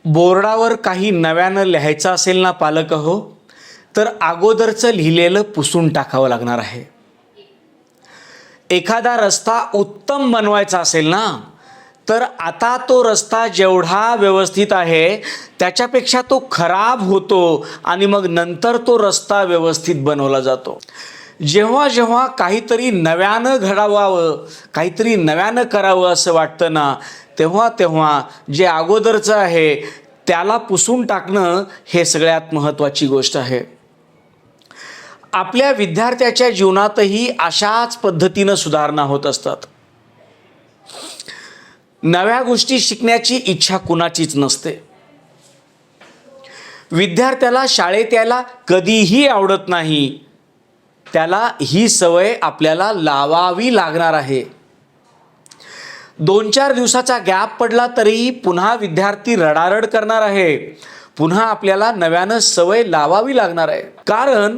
बोर्डावर काही नव्यानं लिहायचं असेल ना पालक हो, तर अगोदरचं लिहिलेलं पुसून टाकावं लागणार आहे. एखादा रस्ता उत्तम बनवायचा असेल ना, तर आता तो रस्ता जेवढा व्यवस्थित आहे त्याच्यापेक्षा तो खराब होतो आणि मग नंतर तो रस्ता व्यवस्थित बनवला जातो. जेव्हा जेव्हा काहीतरी नव्यानं घडावावं, काहीतरी नव्यानं करावं असं वाटतं ना, तेव्हा तेव्हा जे अगोदरचं आहे त्याला पुसून टाकणं हे सगळ्यात महत्त्वाची गोष्ट आहे. आपल्या विद्यार्थ्याच्या जीवनातही अशाच पद्धतीनं सुधारणा होत असतात. नव्या गोष्टी शिकण्याची इच्छा कुणाचीच नसते. विद्यार्थ्याला शाळेत यायला कधीही आवडत नाही, त्याला ही सवय आपल्याला लावावी लागणार आहे. 2-4 दिवसाचा गॅप पडला तरीही पुन्हा विद्यार्थी रडारड करणार आहे. पुन्हा आपल्याला नव्यानं सवय लावावी लागणार आहे. कारण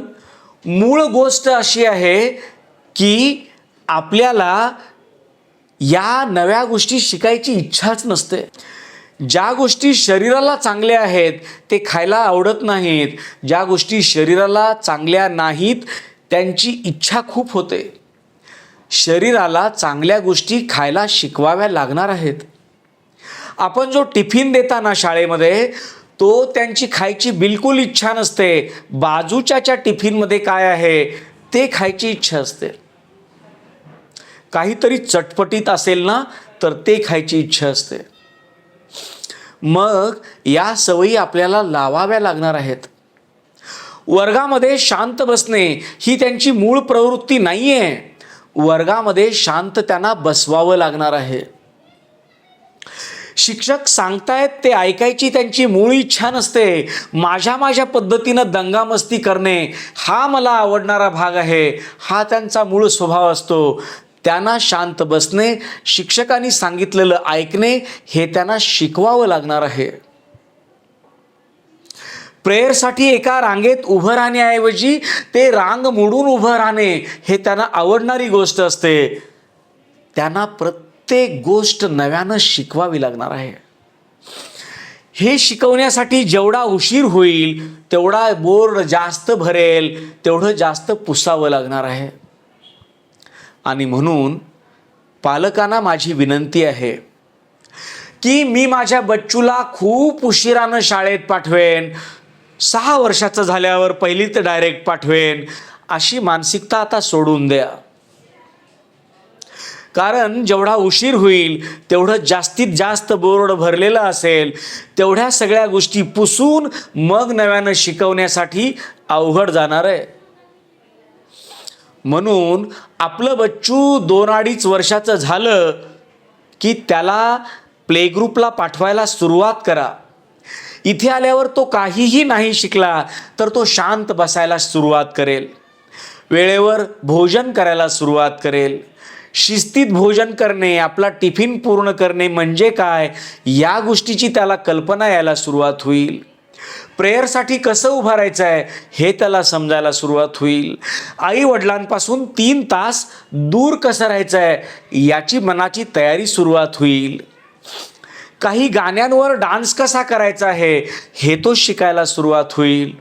मूळ गोष्ट अशी आहे की आपल्याला या नव्या गोष्टी शिकायची इच्छाच नसते. ज्या गोष्टी शरीराला चांगल्या आहेत ते खायला आवडत नाहीत. ज्या गोष्टी शरीराला चांगल्या नाहीत त्यांची इच्छा खूप होते. शरीराला चांगल्या गोष्टी खायला शिकवाव्या लागणार आहेत. आपण जो टिफिन देताना शाळेमध्ये तो त्यांची खायची बिलकुल इच्छा नसते. बाजूच्या टिफिनमध्ये काय आहे ते खायची इच्छा असते. काहीतरी चटपटीत असेल ना तर ते खायची इच्छा असते. मग या सवयी आपल्याला लावाव्या लागणार आहेत. वर्गामध्ये शांत बसणे ही त्यांची मूळ प्रवृत्ती नाही आहे. वर्गामध्ये शांत त्यांना बसवावं लागणार आहे. शिक्षक सांगतायत ते ऐकायची त्यांची मूळ इच्छा नसते. माझ्या पद्धतीनं दंगामस्ती करणे हा मला आवडणारा भाग आहे, हा त्यांचा मूळ स्वभाव असतो. त्यांना शांत बसणे, शिक्षकांनी सांगितलेलं ऐकणे हे त्यांना शिकवावं लागणार आहे. प्रेयरसाठी एका रांगेत उभं राहण्याऐवजी ते रांग मोडून उभं राहणे हे त्यांना आवडणारी गोष्ट असते. त्यांना प्रत्येक गोष्ट नव्यानं शिकवावी लागणार आहे. हे शिकवण्यासाठी जेवढा उशीर होईल तेवढा बोर्ड जास्त भरेल, तेवढं जास्त पुसावं लागणार आहे. आणि म्हणून पालकांना माझी विनंती आहे की मी माझ्या बच्चूला खूप उशिरानं शाळेत पाठवेन, 6 वर्षाचं झाल्यावर पहिलीत डायरेक्ट पाठवेन, अशी मानसिकता आता सोडून द्या. कारण जेवढा उशीर होईल तेवढं जास्तीत जास्त बोर्ड भरलेलं असेल, तेवढ्या सगळ्या गोष्टी पुसून मग नव्यानं शिकवण्यासाठी अवघड जाणार आहे. म्हणून आपलं बच्चू 2-2.5 वर्षाचं झालं की त्याला प्ले ग्रुपला पाठवायला सुरुवात करा. इथे आल्यावर तो काहीही नाही शिकला तर तो शांत बसायला सुरुवात करेल, वेळेवर भोजन करायला सुरुवात करेल. शिस्तीत भोजन करणे, आपला टिफिन पूर्ण करणे म्हणजे काय या गोष्टीची त्याला कल्पना यायला सुरुवात होईल. प्रेयरसाठी कसं उभं राहायचं आहे हे त्याला समजायला सुरुवात होईल. आई वडिलांपासून 3 तास दूर कसं राहायचं आहे याची मनाची तयारी सुरुवात होईल. काही गाण्यांवर डान्स कसा करायचा आहे हे तो शिकायला सुरुवात होईल.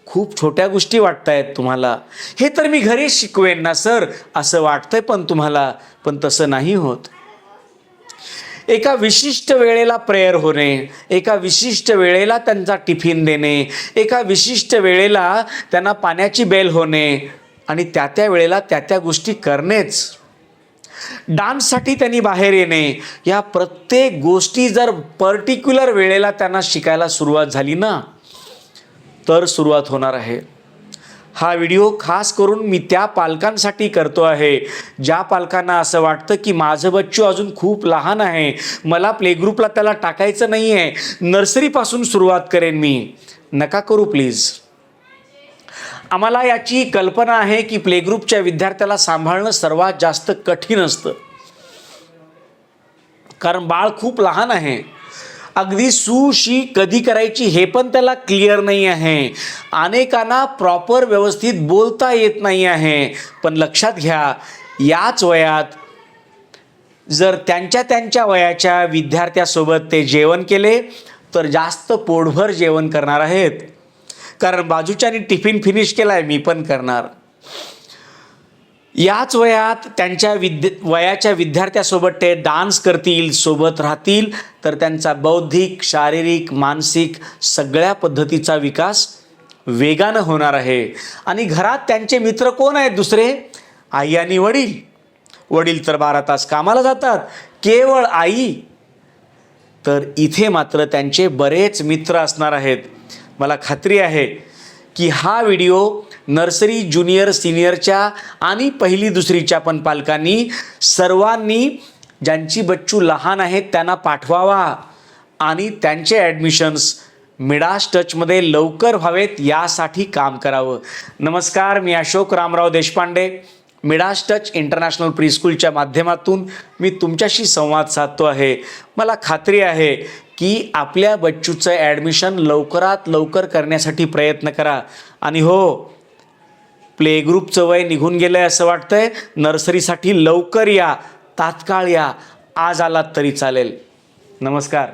खूप छोट्या गोष्टी वाटतायत तुम्हाला, हे तर मी घरी शिकवेन ना सर असं वाटतंय पण तुम्हाला, पण तसं नाही होत. एका विशिष्ट वेळेला प्रेयर होणे, एका विशिष्ट वेळेला त्यांचा टिफिन देणे, एका विशिष्ट वेळेला त्यांना पाण्याची बेल होणे आणि त्या वेळेला त्या गोष्टी करणेच. डान्ससाठी त्यांनी बाहेर येणे, या प्रत्येक गोष्टी जर पर्टिक्युलर वेळेला त्यांना शिकायला सुरुवात झाली ना तर सुरुवात होणार आहे. हा व्हिडिओ खास करून मी त्या पालकांसाठी करतो आहे ज्या पालकांना असं वाटतं की माझं बच्चू अजून खूप लहान आहे, मला प्ले ग्रुपला त्याला टाकायचं नाही आहे, नर्सरीपासून सुरुवात करेन मी. नका करू प्लीज. आम्हाला याची कल्पना आहे की प्ले ग्रुपच्या विद्यार्थ्याला सांभाळणं सर्वात जास्त कठीण असतं. कारण बाळ खूप लहान आहे. अगदी शी कधी करायची हे पण त्याला क्लिअर नाही आहे. अनेकांना प्रॉपर व्यवस्थित बोलता येत नाही आहे. पण लक्षात घ्या, याच वयात जर त्यांच्या वयाच्या विद्यार्थ्यासोबत ते जेवण केले तर जास्त पोटभर जेवण करणार आहेत, कारण बाजूच्यानी टिफिन फिनिश केला आहे, मी पण करणार. याच वयात त्यांच्या वयाच्या विद्यार्थ्यासोबत ते डान्स करतील, सोबत राहतील, तर त्यांचा बौद्धिक, शारीरिक, मानसिक सगळ्या पद्धतीचा विकास वेगानं होणार आहे. आणि घरात त्यांचे मित्र कोण आहेत दुसरे? आई आणि वडील. वडील तर 12 तास कामाला जातात, केवळ आई. तर इथे मात्र त्यांचे बरेच मित्र असणार आहेत. मला खात्री आहे की हा व्हिडिओ नर्सरी, ज्युनियर, सिनियरच्या आणि पहिली दुसरीच्या पण पालकांनी सर्वांनी ज्यांची बच्चू लहान आहेत त्यांना पाठवावा आणि त्यांचे ॲडमिशन्स मिडास टचमध्ये लवकर व्हावेत यासाठी काम करावं. नमस्कार, मी Ashok Ramrao Deshpande. Midas touch international प्रीस्कूलच्या माध्यमातून मी तुमच्याशी संवाद साधतो आहे. मला खात्री आहे की आपल्या बच्चूचं ॲडमिशन लवकरात लवकर करण्यासाठी प्रयत्न करा. आणि हो, प्ले ग्रुपचं वय निघून गेलं आहे असं वाटतंय, नर्सरीसाठी लवकर या, तात्काळ या, आज आलात तरी चालेल. नमस्कार.